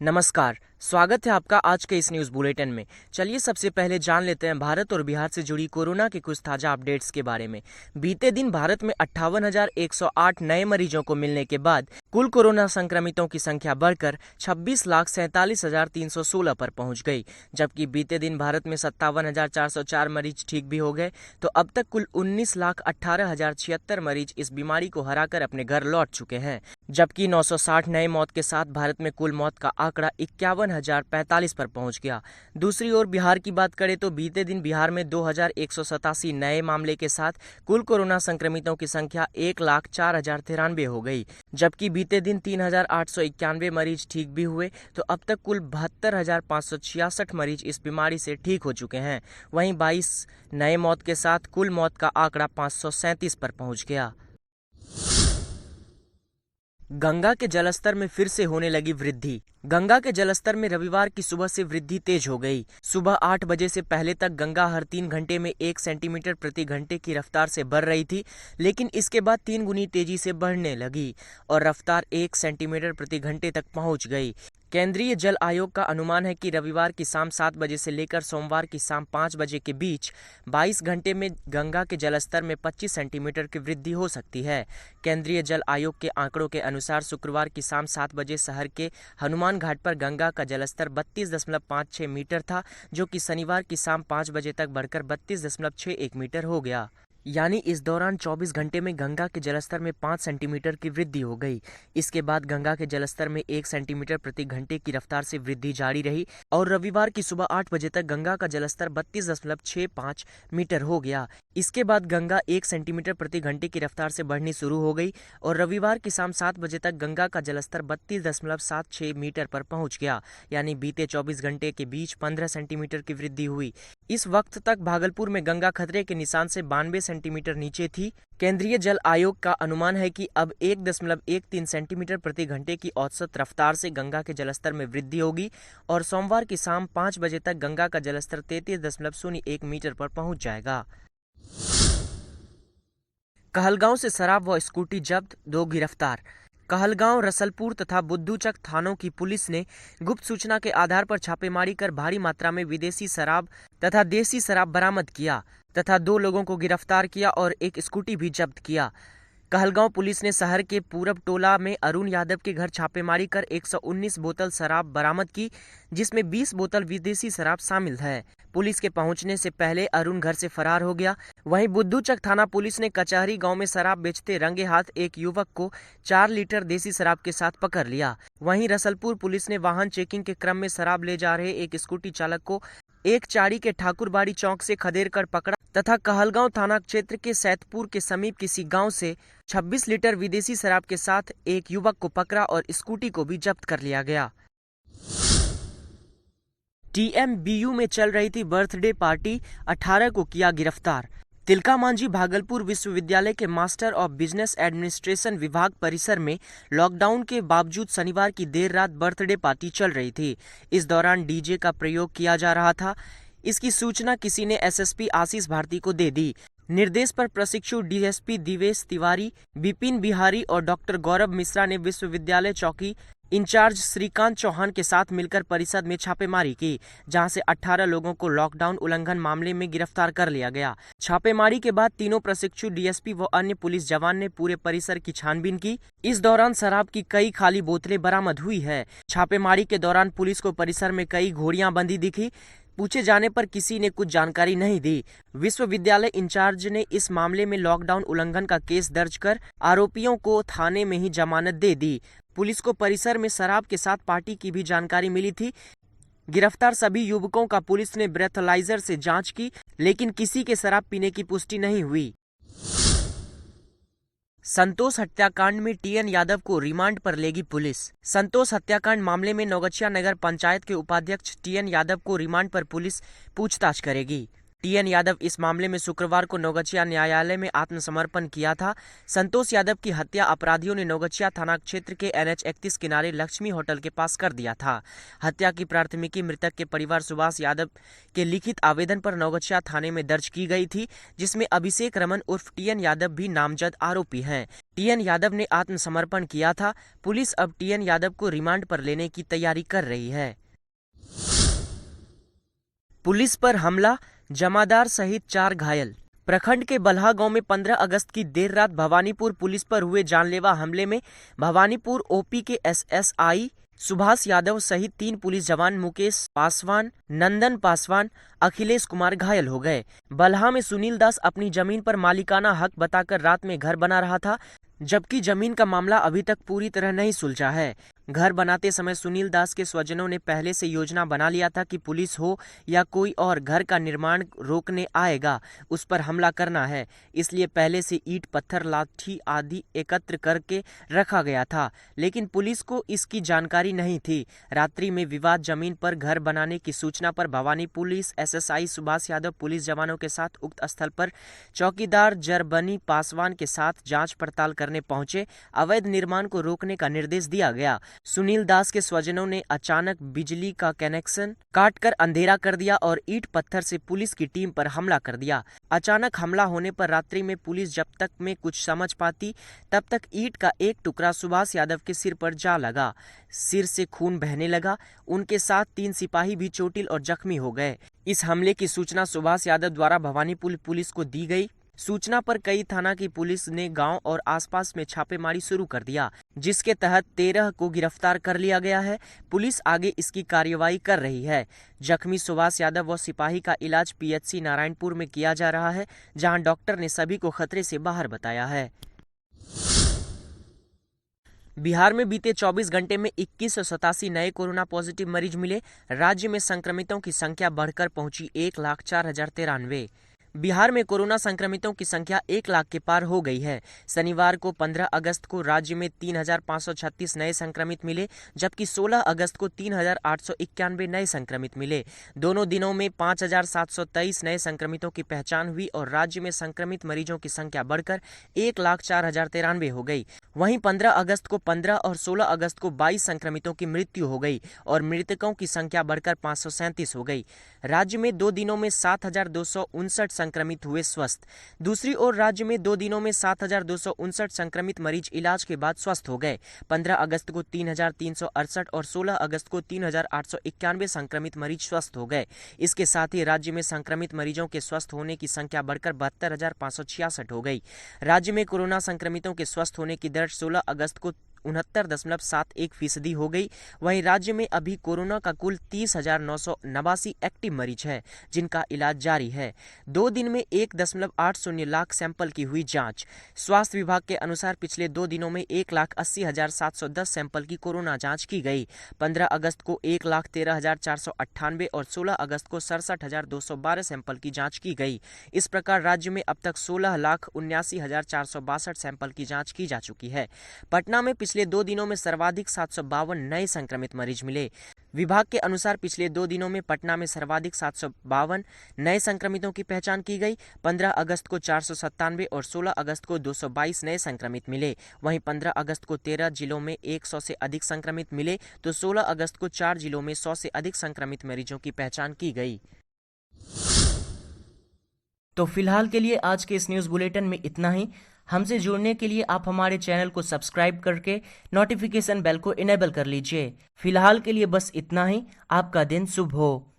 नमस्कार। स्वागत है आपका आज के इस न्यूज़ बुलेटिन में। चलिए सबसे पहले जान लेते हैं भारत और बिहार से जुड़ी कोरोना के कुछ ताज़ा अपडेट्स के बारे में। बीते दिन भारत में 58,108 नए मरीजों को मिलने के बाद कुल कोरोना संक्रमितों की संख्या बढ़कर 26,47,316 पर पहुंच गई। जबकि बीते दिन भारत में 57,404 मरीज ठीक भी हो गए, तो अब तक कुल 19,18,076 मरीज इस बीमारी को हराकर अपने घर लौट चुके हैं। जबकि 960 नए मौत के साथ भारत में कुल मौत का आंकड़ा 51,045 पर पहुंच गया। दूसरी ओर बिहार की बात करें तो बीते दिन बिहार में 2,187 नए मामले के साथ कुल कोरोना संक्रमितों की संख्या 1,04,093 हो गई। जबकि बीते दिन 3,891 मरीज ठीक भी हुए, तो अब तक कुल 72,566 मरीज इस बीमारी से ठीक हो चुके हैं। वहीं 22 नए मौत के साथ कुल मौत का आंकड़ा 537 पर पहुंच गया। गंगा के जलस्तर में फिर से होने लगी वृद्धि। गंगा के जलस्तर में रविवार की सुबह से वृद्धि तेज हो गई। सुबह 8 बजे से पहले तक गंगा हर 3 घंटे में 1 सेंटीमीटर प्रति घंटे की रफ्तार से बढ़ रही थी, लेकिन इसके बाद 3 गुनी तेजी से बढ़ने लगी और रफ्तार 1 सेंटीमीटर प्रति घंटे तक पहुंच गई। केंद्रीय जल आयोग का अनुमान है कि रविवार की शाम 7 बजे से लेकर सोमवार की शाम 5 बजे के बीच 22 घंटे में गंगा के जलस्तर में 25 सेंटीमीटर की वृद्धि हो सकती है। केंद्रीय जल आयोग के आंकड़ों के अनुसार शुक्रवार की शाम 7 बजे शहर के हनुमान घाट पर गंगा का जलस्तर 32.56 मीटर था, जो कि शनिवार की शाम 5 बजे तक बढ़कर 32.61 मीटर हो गया। यानी इस दौरान 24 घंटे में गंगा के जलस्तर में 5 सेंटीमीटर की वृद्धि हो गई। इसके बाद गंगा के जलस्तर में 1 सेंटीमीटर प्रति घंटे की रफ्तार से वृद्धि जारी रही और रविवार की सुबह 8 बजे तक गंगा का जलस्तर 32.65 मीटर हो गया। इसके बाद गंगा 1 सेंटीमीटर प्रति घंटे की रफ्तार से बढ़नी शुरू हो गई और रविवार की शाम 7 बजे तक गंगा का जलस्तर 32.76 मीटर पर पहुंच गया। यानी बीते 24 घंटे के बीच 15 सेंटीमीटर की वृद्धि हुई। इस वक्त तक भागलपुर में गंगा खतरे के निशान से 92 सेंटीमीटर नीचे थी। केंद्रीय जल आयोग का अनुमान है कि अब 1.13 सेंटीमीटर प्रति घंटे की औसत रफ्तार से गंगा के जलस्तर में वृद्धि होगी और सोमवार की शाम 5 बजे तक गंगा का जलस्तर 33.01 मीटर पर पहुंच जाएगा। कहलगांव से शराब व स्कूटी जब्त, 2 गिरफ्तार। कहलगांव, रसलपुर तथा बुद्धूचक थानों की पुलिस ने गुप्त सूचना के आधार पर छापेमारी कर भारी मात्रा में विदेशी शराब तथा देसी शराब बरामद किया तथा 2 लोगों को गिरफ्तार किया और एक स्कूटी भी जब्त किया। कहलगांव पुलिस ने शहर के पूरब टोला में अरुण यादव के घर छापेमारी कर 119 बोतल शराब बरामद की, जिसमें 20 बोतल विदेशी शराब शामिल है। पुलिस के पहुंचने से पहले अरुण घर से फरार हो गया। वहीं बुद्धूचक थाना पुलिस ने कचहरी गांव में शराब बेचते रंगे हाथ एक युवक को 4 लीटर देसी शराब के साथ पकड़ लिया। वहीं रसलपुर पुलिस ने वाहन चेकिंग के क्रम में शराब ले जा रहे एक स्कूटी चालक को एक चाड़ी के ठाकुरबाड़ी चौक से खदेड़ कर पकड़ा तथा कहलगांव थाना क्षेत्र के सैदपुर के समीप किसी गांव से 26 लीटर विदेशी शराब के साथ एक युवक को पकड़ा और स्कूटी को भी जब्त कर लिया गया। टीएमबीयू में चल रही थी बर्थडे पार्टी, 18 को किया गिरफ्तार। तिलका मांझी भागलपुर विश्वविद्यालय के मास्टर ऑफ बिजनेस एडमिनिस्ट्रेशन विभाग परिसर में लॉकडाउन के बावजूद शनिवार की देर रात बर्थडे पार्टी चल रही थी। इस दौरान डीजे का प्रयोग किया जा रहा था। इसकी सूचना किसी ने एसएसपी आशीष भारती को दे दी। निर्देश पर प्रशिक्षु डीएसपी दिवेश तिवारी, विपिन बिहारी और डॉक्टर गौरव मिश्रा ने विश्वविद्यालय चौकी इंचार्ज श्रीकांत चौहान के साथ मिलकर परिषद में छापेमारी की, जहां से 18 लोगों को लॉकडाउन उल्लंघन मामले में गिरफ्तार कर लिया गया। छापेमारी के बाद तीनों प्रशिक्षु डीएसपी व अन्य पुलिस जवान ने पूरे परिसर की छानबीन की। इस दौरान शराब की कई खाली बोतलें बरामद हुई है। छापेमारी के दौरान पुलिस को परिसर में कई घोड़ियां बंधी दिखी। पूछे जाने पर किसी ने कुछ जानकारी नहीं दी। विश्वविद्यालय इंचार्ज ने इस मामले में लॉकडाउन उल्लंघन का केस दर्ज कर आरोपियों को थाने में ही जमानत दे दी। पुलिस को परिसर में शराब के साथ पार्टी की भी जानकारी मिली थी। गिरफ्तार सभी युवकों का पुलिस ने ब्रेथलाइजर से जांच की, लेकिन किसी के शराब पीने की पुष्टि नहीं हुई। संतोष हत्याकांड में टीएन यादव को रिमांड पर लेगी पुलिस। संतोष हत्याकांड मामले में नौगछिया नगर पंचायत के उपाध्यक्ष टीएन यादव को रिमांड पर पुलिस पूछताछ करेगी। टीएन यादव इस मामले में शुक्रवार को नौगछिया न्यायालय में आत्मसमर्पण किया था। संतोष यादव की हत्या अपराधियों ने नौगछिया थाना क्षेत्र के NH 31 किनारे लक्ष्मी होटल के पास कर दिया था। हत्या की प्राथमिकी मृतक के परिवार सुभाष यादव के लिखित आवेदन पर नौगछिया थाने में दर्ज की गई थी, जिसमें अभिषेक रमन उर्फ टीएन यादव भी नामजद आरोपी हैं। टीएन यादव ने आत्मसमर्पण किया था। पुलिस अब टीएन यादव को रिमांड पर लेने की तैयारी कर रही है। पुलिस पर हमला, जमादार सहित 4 घायल। प्रखंड के बल्हा गांव में 15 अगस्त की देर रात भवानीपुर पुलिस पर हुए जानलेवा हमले में भवानीपुर ओपी के SSI सुभाष यादव सहित 3 पुलिस जवान मुकेश पासवान, नंदन पासवान, अखिलेश कुमार घायल हो गए। बल्हा में सुनील दास अपनी जमीन पर मालिकाना हक बताकर रात में घर बना रहा था, जबकि जमीन का मामला अभी तक पूरी तरह नहीं सुलझा है। घर बनाते समय सुनील दास के स्वजनों ने पहले से योजना बना लिया था कि पुलिस हो या कोई और घर का निर्माण रोकने आएगा, उस पर हमला करना है। इसलिए पहले से ईंट, पत्थर, लाठी आदि एकत्र करके रखा गया था, लेकिन पुलिस को इसकी जानकारी नहीं थी। रात्रि में विवाद जमीन पर घर बनाने की सूचना पर Bhavani police SSI Subhash Yadav police जवानों के साथ उक्त स्थल पर चौकीदार जरबनी पासवान के साथ जांच पड़ताल करने पहुंचे। अवैध निर्माण को रोकने का निर्देश दिया गया। सुनील दास के स्वजनों ने अचानक बिजली का कनेक्शन काटकर अंधेरा कर दिया और ईंट पत्थर से पुलिस की टीम पर हमला कर दिया। अचानक हमला होने पर रात्रि में पुलिस जब तक में कुछ समझ पाती, तब तक ईंट का एक टुकड़ा सुभाष यादव के सिर पर जा लगा। सिर से खून बहने लगा। उनके साथ 3 सिपाही भी चोटिल और जख्मी हो गए। इस हमले की सूचना सुभाष यादव द्वारा भवानीपुर पुलिस को दी गई। सूचना पर कई थाना की पुलिस ने गांव और आसपास में छापेमारी शुरू कर दिया, जिसके तहत 13 को गिरफ्तार कर लिया गया है। पुलिस आगे इसकी कार्रवाई कर रही है। जख्मी सुभाष यादव व सिपाही का इलाज PHC नारायणपुर में किया जा रहा है, जहां डॉक्टर ने सभी को खतरे से बाहर बताया है। बिहार में बीते 24 घंटे में 2187 नए कोरोना पॉजिटिव मरीज मिले। राज्य में संक्रमितों की संख्या बढ़कर पहुंची 1,04,093। बिहार में कोरोना संक्रमितों की संख्या 1 लाख के पार हो गई है। शनिवार को 15 अगस्त को राज्य में 3,536 नए संक्रमित मिले, जबकि 16 अगस्त को 3,891 नए संक्रमित मिले। दोनों दिनों में 5,723 नए संक्रमितों की पहचान हुई और राज्य में संक्रमित मरीजों की संख्या बढ़कर 1,04,093 हो गई। वहीं 15 अगस्त को 15 और 16 अगस्त को 22 संक्रमितों की मृत्यु हो गई और मृतकों की संख्या बढ़कर 537 हो गई। राज्य में 2 दिनों में 7,259 संक्रमित हुए स्वस्थ। दूसरी ओर राज्य में 2 दिनों में 7,259 संक्रमित मरीज इलाज के बाद स्वस्थ हो गए। 15 अगस्त को 3,368 और 16 अगस्त को 3,891 संक्रमित मरीज स्वस्थ हो गए। इसके साथ ही राज्य में संक्रमित मरीजों के स्वस्थ होने की संख्या बढ़कर 72,566 हो गई। राज्य में कोरोना संक्रमितों के स्वस्थ होने की दर 16 अगस्त को 69.71% हो गई। वहीं राज्य में अभी कोरोना का कुल 30,989 एक्टिव मरीज है, जिनका इलाज जारी है। 2 दिन में 1.80 लाख सैंपल की हुई जांच। स्वास्थ्य विभाग के अनुसार पिछले 2 दिनों में 1,80,710 सैंपल की कोरोना जांच की गई। 15 अगस्त को 1,13,498 और 16 अगस्त को 67,212 सैंपल की जांच की गई। इस प्रकार राज्य में अब तक 16,79,462 सैंपल की जांच की जा चुकी है। पटना में पिछले 2 दिनों में सर्वाधिक 752 नए संक्रमित मरीज मिले। विभाग के अनुसार पिछले 2 दिनों में पटना में सर्वाधिक 752 नए संक्रमितों की पहचान की गई। 15 अगस्त को 497 और 16 अगस्त को 222 नए संक्रमित मिले। वहीं 15 अगस्त को 13 जिलों में 100 से अधिक संक्रमित मिले, तो 16 अगस्त को 4 जिलों में 100 से अधिक संक्रमित मरीजों की पहचान की गई। तो फिलहाल के लिए आज के इस न्यूज़ बुलेटिन में इतना ही। हमसे जुड़ने के लिए आप हमारे चैनल को सब्सक्राइब करके नोटिफिकेशन बेल को इनेबल कर लीजिए। फिलहाल के लिए बस इतना ही। आपका दिन शुभ हो।